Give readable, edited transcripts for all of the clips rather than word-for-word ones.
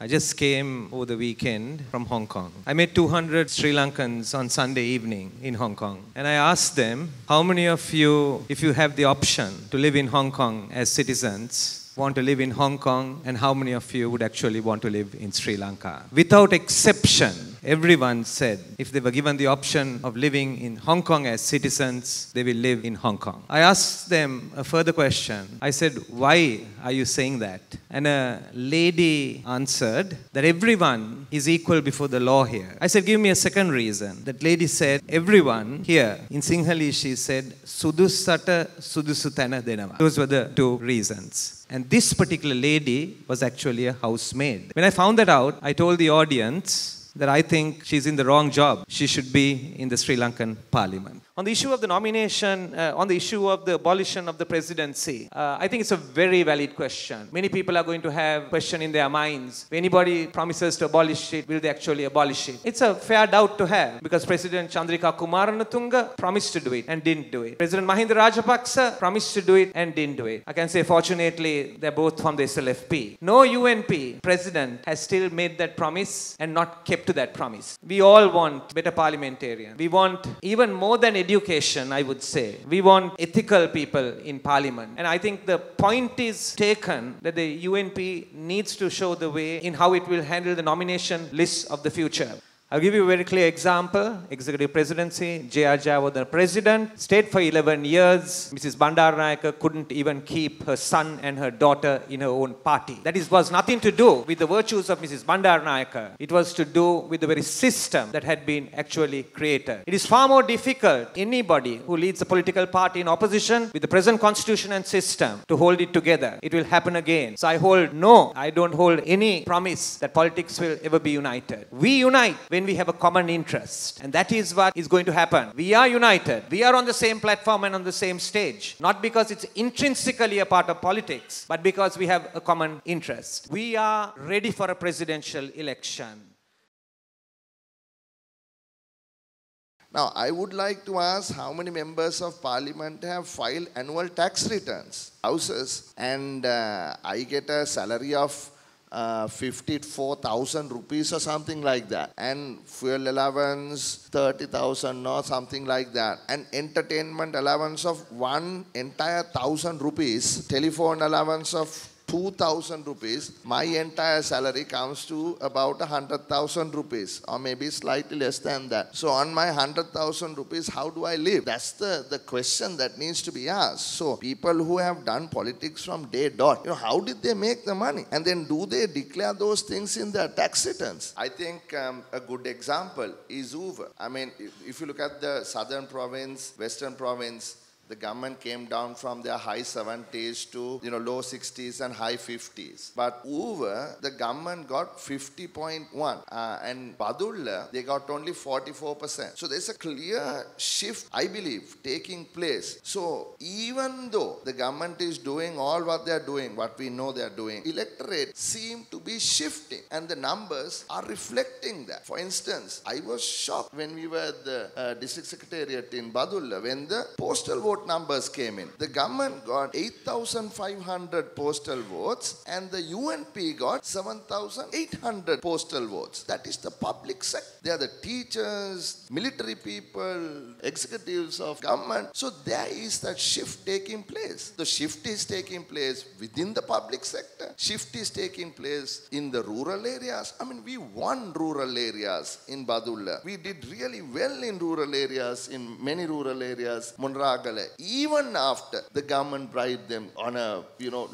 I just came over the weekend from Hong Kong. I met 200 Sri Lankans on Sunday evening in Hong Kong. And I asked them, how many of you, if you have the option to live in Hong Kong as citizens, want to live in Hong Kong, and how many of you would actually want to live in Sri Lanka? Without exception, everyone said if they were given the option of living in Hong Kong as citizens, they will live in Hong Kong. I asked them a further question. I said, why are you saying that? And a lady answered that everyone is equal before the law here. I said, give me a second reason. That lady said, everyone here, in Sinhala she said, Sudusata Sudusutana Denawa. Those were the two reasons. And this particular lady was actually a housemaid. When I found that out, I told the audience that I think she's in the wrong job. She should be in the Sri Lankan parliament. On the issue of the nomination, on the issue of the abolition of the presidency, I think it's a very valid question. Many people are going to have a question in their minds. If anybody promises to abolish it, will they actually abolish it? It's a fair doubt to have, because President Chandrika Kumaranatunga promised to do it and didn't do it. President Mahinda Rajapaksa promised to do it and didn't do it. I can say, fortunately, they're both from the SLFP. No UNP president has still made that promise and not kept to that promise. We all want better parliamentarians. We want even more than education, I would say. We want ethical people in parliament. And I think the point is taken that the UNP needs to show the way in how it will handle the nomination list of the future. I'll give you a very clear example. Executive presidency, J.R. Jaya was the president, stayed for 11 years. Mrs. Bandaranaike couldn't even keep her son and her daughter in her own party. That was nothing to do with the virtues of Mrs. Bandaranaike. It was to do with the very system that had been actually created. It is far more difficult, anybody who leads a political party in opposition with the present constitution and system, to hold it together. It will happen again. So I don't hold any promise that politics will ever be united. We unite when we have a common interest. And that is what is going to happen. We are united. We are on the same platform and on the same stage. Not because it's intrinsically a part of politics, but because we have a common interest. We are ready for a presidential election. Now, I would like to ask how many members of parliament have filed annual tax returns, houses, and I get a salary of 54,000 rupees or something like that, and fuel allowance 30,000 or something like that, and entertainment allowance of one entire 1,000 rupees, telephone allowance of 2,000 rupees, my entire salary comes to about 100,000 rupees, or maybe slightly less than that. So on my 100,000 rupees, how do I live? That's the question that needs to be asked. So people who have done politics from day dot, how did they make the money? And then do they declare those things in their tax returns? I think a good example is Uber. I mean, if you look at the southern province, western province, the government came down from their high 70s to low 60s and high 50s. But Uber, the government got 50.1, and Badulla, they got only 44%. So there's a clear shift, I believe, taking place. So even though the government is doing all what they're doing, what we know they're doing, electorate seem to be shifting, and the numbers are reflecting that. For instance, I was shocked when we were at the district secretariat in Badulla, when the postal vote numbers came in. The government got 8,500 postal votes, and the UNP got 7,800 postal votes. That is the public sector. They are the teachers, military people, executives of government. So there is that shift taking place. The shift is taking place within the public sector. Shift is taking place in the rural areas. I mean, we won rural areas in Badulla. We did really well in rural areas, in many rural areas, Munragale. Even after the government bribed them on a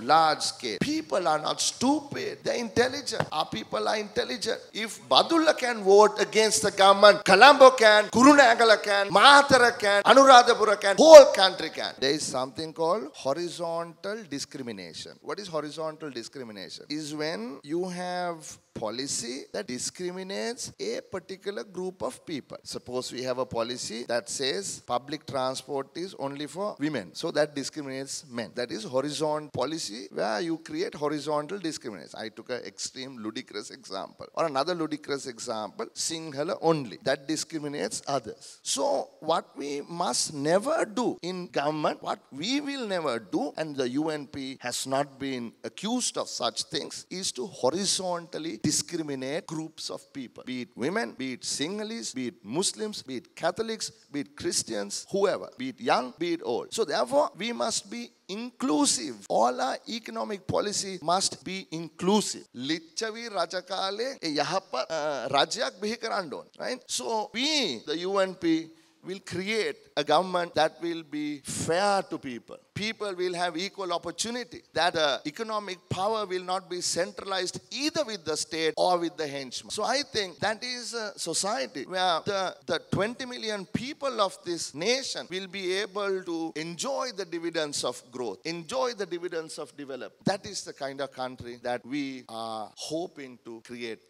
large scale. People are not stupid. They're intelligent. Our people are intelligent. If Badulla can vote against the government, Colombo can, Kurunegala can, Mahatara can, Anuradhapura can, whole country can. There is something called horizontal discrimination. What is horizontal discrimination? Is when you have policy that discriminates a particular group of people. Suppose we have a policy that says public transport is only only for women. So that discriminates men. That is horizontal policy where you create horizontal discrimination. I took an extreme ludicrous example. Or another ludicrous example, Sinhala only. That discriminates others. So what we must never do in government, what we will never do, and the UNP has not been accused of such things, is to horizontally discriminate groups of people. Be it women, be it Sinhalese, be it Muslims, be it Catholics, be it Christians, whoever, be it young, be it old. So therefore, we must be inclusive. All our economic policy must be inclusive. Lichavi Rajakale Yahapa Rajak Bihikarandon. Right? So we, the UNP, will create a government that will be fair to people. People will have equal opportunity. That economic power will not be centralized either with the state or with the henchmen. So I think that is a society where the 20 million people of this nation will be able to enjoy the dividends of growth, enjoy the dividends of development. That is the kind of country that we are hoping to create.